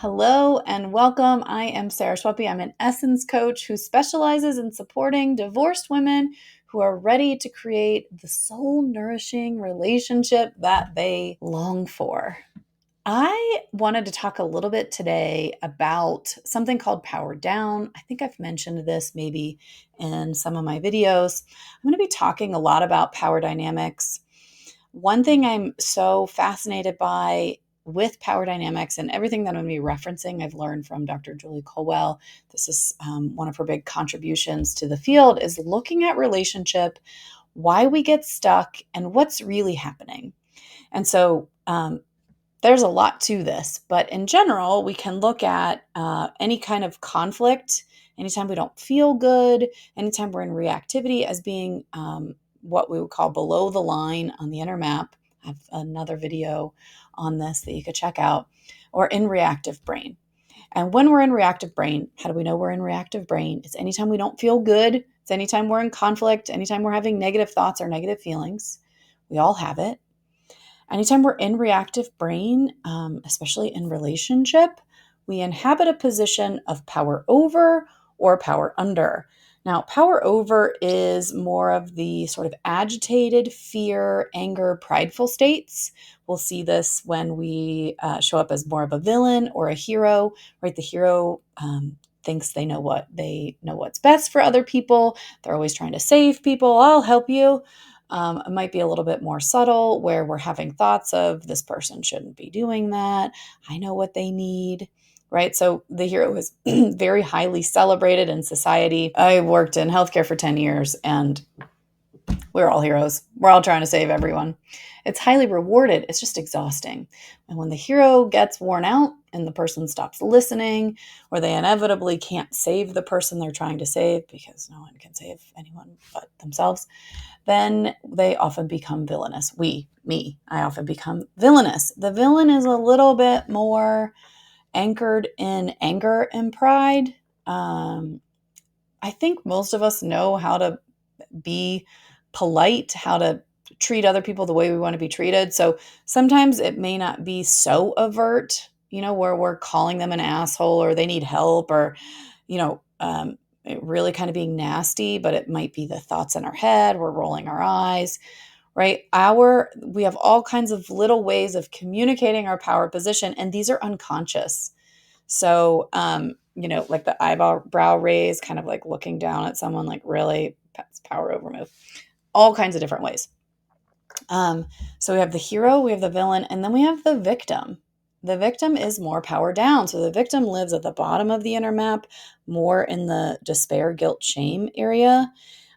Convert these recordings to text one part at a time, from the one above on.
Hello and welcome. I am Sarah Schweppe. I'm an essence coach who specializes in supporting divorced women who are ready to create the soul-nourishing relationship that they long for. I wanted to talk a little bit today about something called power down. I think I've mentioned this maybe in some of my videos. I'm going to be talking a lot about power dynamics. One thing I'm so fascinated by with power dynamics and everything that I'm going to be referencing, I've learned from Dr. Julie Colwell. This is one of her big contributions to the field, is looking at relationship, why we get stuck, and what's really happening. And so there's a lot to this, but in general, we can look at any kind of conflict, anytime we don't feel good, anytime we're in reactivity, as being what we would call below the line on the inner map. I have another video on this that you could check out, or in reactive brain. And when we're in reactive brain, how do we know we're in reactive brain? It's anytime we don't feel good. It's anytime we're in conflict, anytime we're having negative thoughts or negative feelings. We all have it. Anytime we're in reactive brain, especially in relationship, we inhabit a position of power over or power under. Now, power over is more of the sort of agitated, fear, anger, prideful states. We'll see this when we show up as more of a villain or a hero, right? The hero thinks they know what's best for other people. They're always trying to save people. I'll help you. It might be a little bit more subtle, where we're having thoughts of, this person shouldn't be doing that. I know what they need, right? So the hero is very highly celebrated in society. I worked in healthcare for 10 years, and we're all heroes. We're all trying to save everyone. It's highly rewarded. It's just exhausting. And when the hero gets worn out and the person stops listening, or they inevitably can't save the person they're trying to save, because no one can save anyone but themselves, then they often become villainous. I often become villainous. The villain is a little bit more anchored in anger and pride. I think most of us know how to be polite, how to treat other people the way we want to be treated. So sometimes it may not be so overt, where we're calling them an asshole or they need help, or, it really kind of being nasty, but it might be the thoughts in our head. We're rolling our eyes, right? We have all kinds of little ways of communicating our power position, and these are unconscious. So, like the eyebrow raise, kind of like looking down at someone, like, really, that's power over move. All kinds of different ways. So we have the hero, we have the villain, and then we have the victim. The victim is more power down. So the victim lives at the bottom of the inner map, more in the despair, guilt, shame area.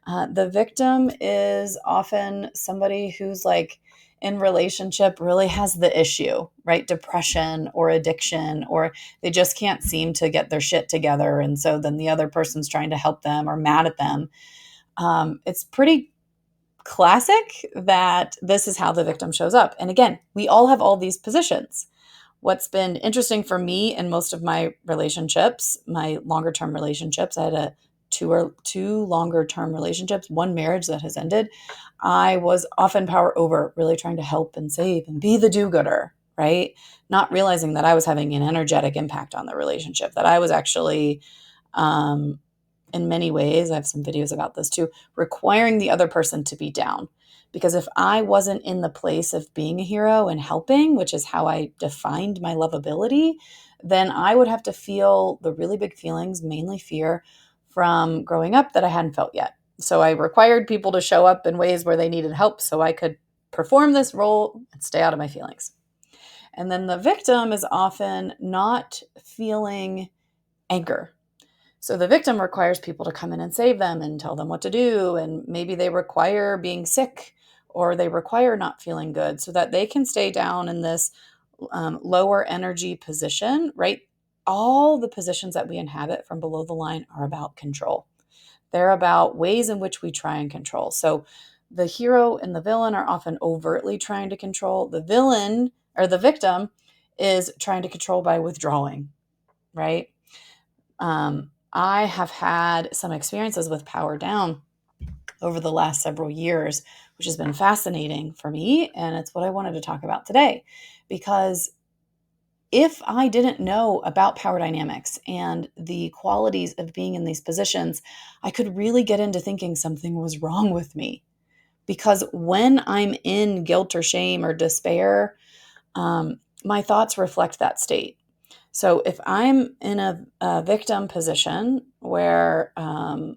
The victim is often somebody who's like in relationship, really has the issue, right? Depression or addiction, or they just can't seem to get their shit together. And so then the other person's trying to help them or mad at them. It's pretty classic that this is how the victim shows up. And again, we all have all these positions. What's been interesting for me in most of my relationships, my longer term relationships, I had two longer term relationships, one marriage that has ended. I was often power over, really trying to help and save and be the do-gooder, right? Not realizing that I was having an energetic impact on the relationship, that I was actually, in many ways, I have some videos about this too, requiring the other person to be down. Because if I wasn't in the place of being a hero and helping, which is how I defined my lovability, then I would have to feel the really big feelings, mainly fear, from growing up that I hadn't felt yet. So I required people to show up in ways where they needed help so I could perform this role and stay out of my feelings. And then the victim is often not feeling anger. So the victim requires people to come in and save them and tell them what to do. And maybe they require being sick, or they require not feeling good, so that they can stay down in this lower energy position, right? All the positions that we inhabit from below the line are about control. They're about ways in which we try and control. So the hero and the villain are often overtly trying to control. The villain, or the victim, is trying to control by withdrawing, right? I have had some experiences with power down over the last several years, which has been fascinating for me. And it's what I wanted to talk about today, because if I didn't know about power dynamics and the qualities of being in these positions, I could really get into thinking something was wrong with me. Because when I'm in guilt or shame or despair, my thoughts reflect that state. So if I'm in a victim position where, I'm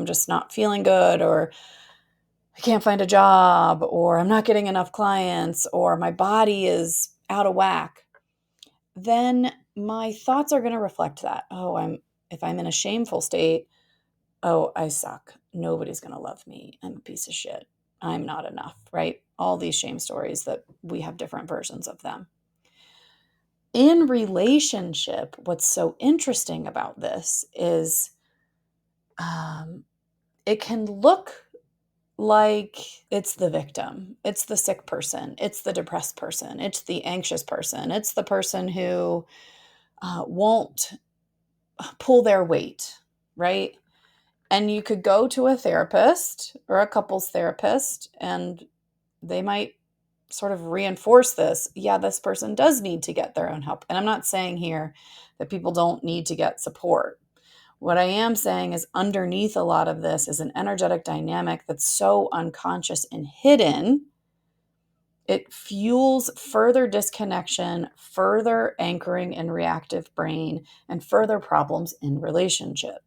just not feeling good, or I can't find a job, or I'm not getting enough clients, or my body is out of whack, then my thoughts are going to reflect that. If I'm in a shameful state, oh, I suck. Nobody's going to love me. I'm a piece of shit. I'm not enough, right? All these shame stories that we have different versions of them. In relationship, what's so interesting about this is it can look like it's the victim, it's the sick person, it's the depressed person, it's the anxious person, it's the person who won't pull their weight, right? And you could go to a therapist or a couples therapist, and they might sort of reinforce this. Yeah, this person does need to get their own help. And I'm not saying here that people don't need to get support. What I am saying is underneath a lot of this is an energetic dynamic that's so unconscious and hidden. It fuels further disconnection, further anchoring in reactive brain, and further problems in relationship.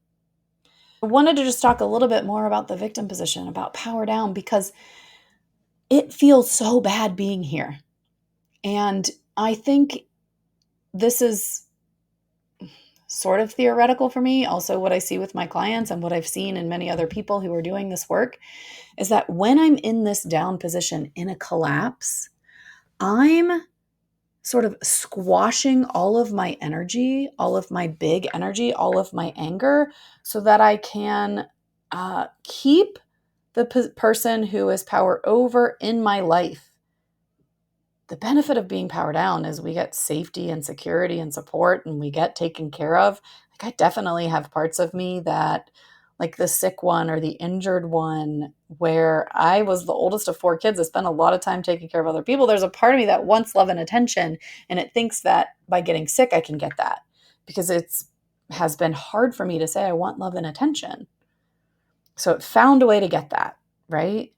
I wanted to just talk a little bit more about the victim position, about power down, because it feels so bad being here. And I think this is sort of theoretical for me. Also, what I see with my clients and what I've seen in many other people who are doing this work is that when I'm in this down position in a collapse, I'm sort of squashing all of my energy, all of my big energy, all of my anger, so that I can keep the person who is power over in my life. The benefit of being power down is we get safety and security and support, and we get taken care of. Like, I definitely have parts of me that, like the sick one or the injured one, where I was the oldest of 4 kids. I spent a lot of time taking care of other people. There's a part of me that wants love and attention, and it thinks that by getting sick, I can get that, because it's has been hard for me to say I want love and attention. So it found a way to get that, right?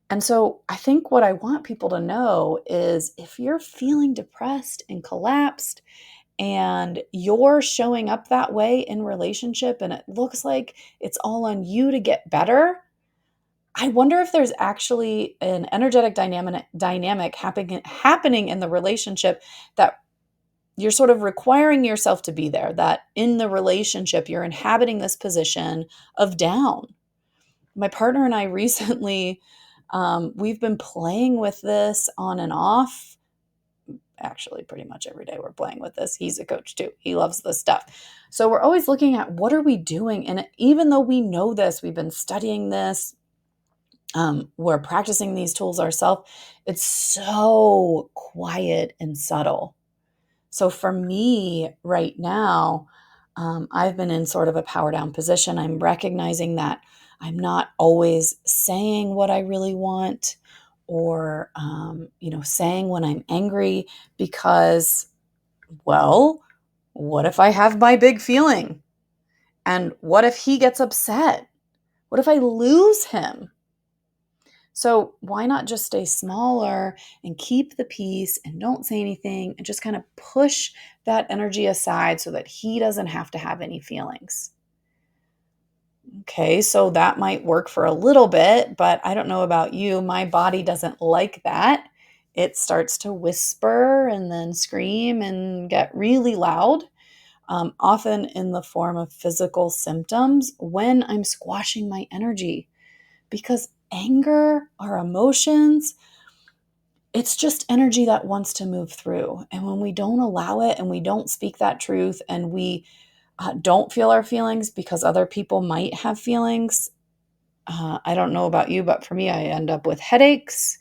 And so I think what I want people to know is, if you're feeling depressed and collapsed and you're showing up that way in relationship and it looks like it's all on you to get better, I wonder if there's actually an energetic dynamic happening in the relationship, that you're sort of requiring yourself to be there, that in the relationship you're inhabiting this position of down. My partner and I recently, we've been playing with this on and off. Actually, pretty much every day we're playing with this. He's a coach too. He loves this stuff. So we're always looking at, what are we doing? And even though we know this, we've been studying this, we're practicing these tools ourselves, it's so quiet and subtle. So for me right now, I've been in sort of a power down position. I'm recognizing that I'm not always saying what I really want, or, saying when I'm angry, because, well, what if I have my big feeling? And what if he gets upset? What if I lose him? So why not just stay smaller and keep the peace and don't say anything, and just kind of push that energy aside so that he doesn't have to have any feelings? Okay, so that might work for a little bit, but I don't know about you. My body doesn't like that. It starts to whisper and then scream and get really loud, often in the form of physical symptoms when I'm squashing my energy. Because anger, our emotions, it's just energy that wants to move through. And when we don't allow it and we don't speak that truth, and we don't feel our feelings because other people might have feelings, I don't know about you, but for me, I end up with headaches.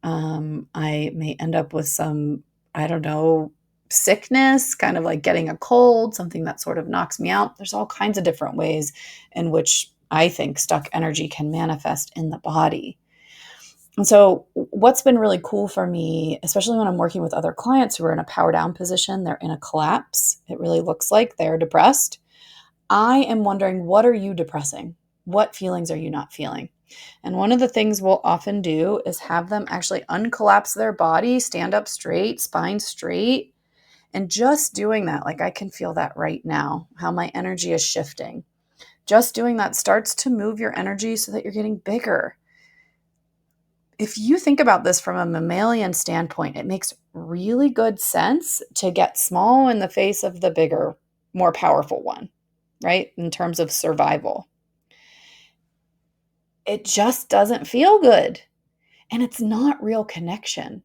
I may end up with some, I don't know, sickness, kind of like getting a cold, something that sort of knocks me out. There's all kinds of different ways in which I think stuck energy can manifest in the body. And so, what's been really cool for me, especially when I'm working with other clients who are in a power down position, they're in a collapse. It really looks like they're depressed. I am wondering, what are you depressing? What feelings are you not feeling? And one of the things we'll often do is have them actually uncollapse their body, stand up straight, spine straight. And just doing that, like I can feel that right now, how my energy is shifting. Just doing that starts to move your energy so that you're getting bigger. If you think about this from a mammalian standpoint, it makes really good sense to get small in the face of the bigger, more powerful one, right? In terms of survival. It just doesn't feel good. And it's not real connection.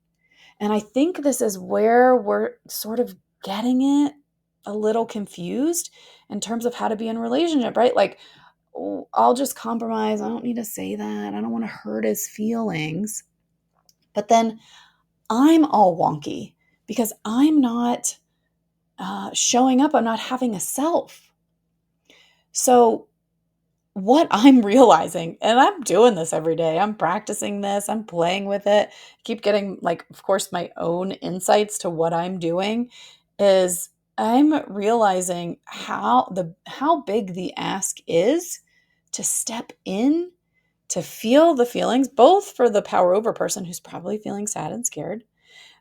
And I think this is where we're sort of getting it a little confused in terms of how to be in a relationship, right? Like, oh, I'll just compromise. I don't need to say that. I don't want to hurt his feelings. But then I'm all wonky because I'm not showing up. I'm not having a self. So what I'm realizing, and I'm doing this every day, I'm practicing this, I'm playing with it, keep getting, like, of course, my own insights to what I'm doing, is I'm realizing how big the ask is to step in, to feel the feelings, both for the power over person who's probably feeling sad and scared,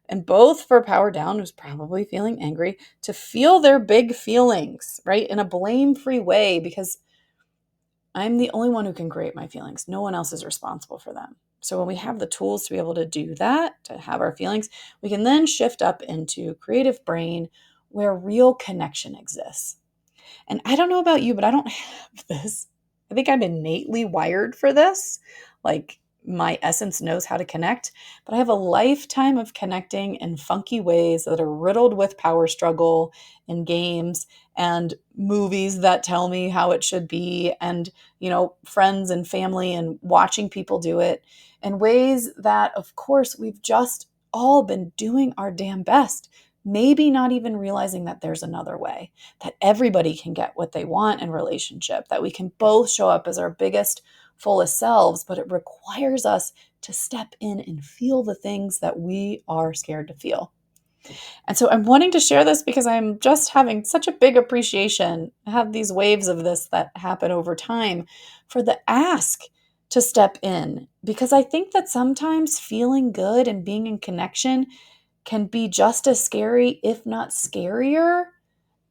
and both for power down who's probably feeling angry, to feel their big feelings, right? In a blame-free way, because I'm the only one who can create my feelings. No one else is responsible for them. So when we have the tools to be able to do that, to have our feelings, we can then shift up into creative brain where real connection exists. And I don't know about you, but I don't have this. I think I'm innately wired for this. Like, my essence knows how to connect, but I have a lifetime of connecting in funky ways that are riddled with power struggle and games and movies that tell me how it should be, and, friends and family and watching people do it in ways that, of course, we've just all been doing our damn best, maybe not even realizing that there's another way, that everybody can get what they want in relationship, that we can both show up as our biggest, fullest selves, but it requires us to step in and feel the things that we are scared to feel. And so I'm wanting to share this because I'm just having such a big appreciation. I have these waves of this that happen over time for the ask to step in, because I think that sometimes feeling good and being in connection can be just as scary, if not scarier,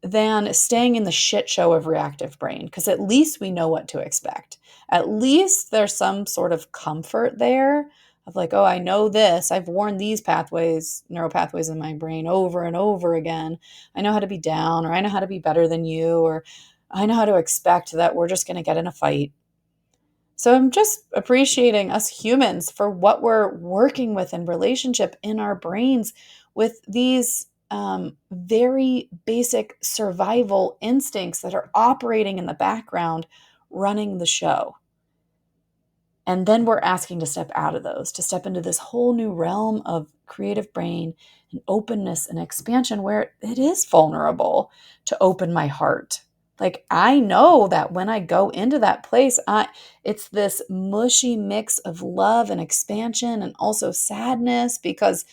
than staying in the shit show of reactive brain, because at least we know what to expect. At least there's some sort of comfort there of like, oh, I know this. I've worn these neural pathways in my brain over and over again. I know how to be down, or I know how to be better than you, or I know how to expect that we're just going to get in a fight. So I'm just appreciating us humans for what we're working with in relationship in our brains with these very basic survival instincts that are operating in the background, running the show. And then we're asking to step out of those, to step into this whole new realm of creative brain and openness and expansion where it is vulnerable to open my heart. Like, I know that when I go into that place, it's this mushy mix of love and expansion and also sadness, because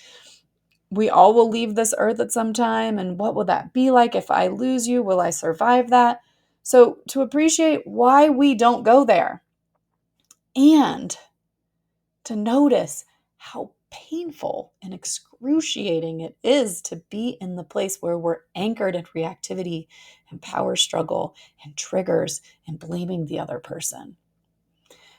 we all will leave this earth at some time. And what will that be like if I lose you? Will I survive that? So to appreciate why we don't go there, and to notice how painful and excruciating it is to be in the place where we're anchored in reactivity and power struggle and triggers and blaming the other person.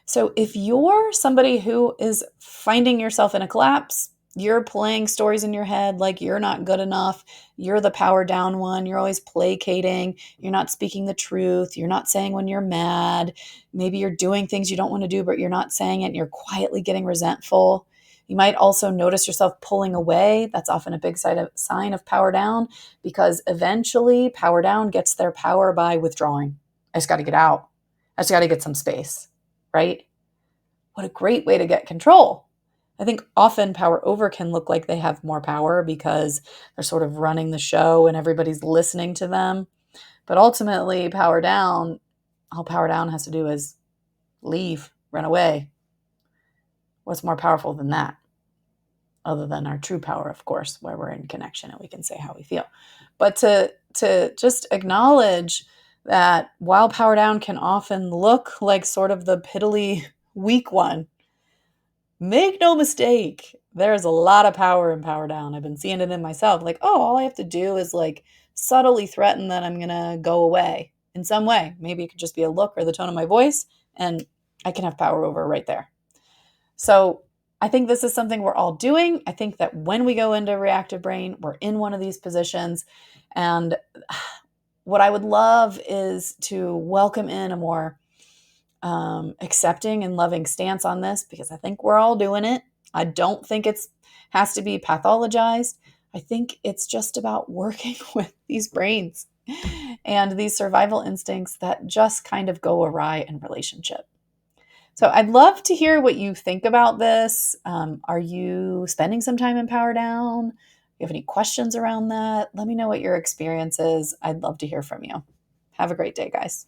So if you're somebody who is finding yourself in a collapse, you're playing stories in your head like you're not good enough, you're the power down one, you're always placating, you're not speaking the truth, you're not saying when you're mad, maybe you're doing things you don't want to do, but you're not saying it, and you're quietly getting resentful. You might also notice yourself pulling away. That's often a big sign of power down, because eventually power down gets their power by withdrawing. I just got to get out. I just got to get some space, right? What a great way to get control. I think often power over can look like they have more power because they're sort of running the show and everybody's listening to them. But ultimately, power down, all power down has to do is leave, run away. What's more powerful than that? Other than our true power, of course, where we're in connection and we can say how we feel. But to just acknowledge that while power down can often look like sort of the piddly weak one, make no mistake, there's a lot of power in power down. I've been seeing it in myself. Like, oh, all I have to do is like subtly threaten that I'm going to go away in some way. Maybe it could just be a look or the tone of my voice, and I can have power over right there. So I think this is something we're all doing. I think that when we go into reactive brain, we're in one of these positions. And what I would love is to welcome in a more accepting and loving stance on this, because I think we're all doing it. I don't think it's has to be pathologized. I think it's just about working with these brains and these survival instincts that just kind of go awry in relationship. So I'd love to hear what you think about this. Are you spending some time in Power Down? Do you have any questions around that? Let me know what your experience is. I'd love to hear from you. Have a great day, guys.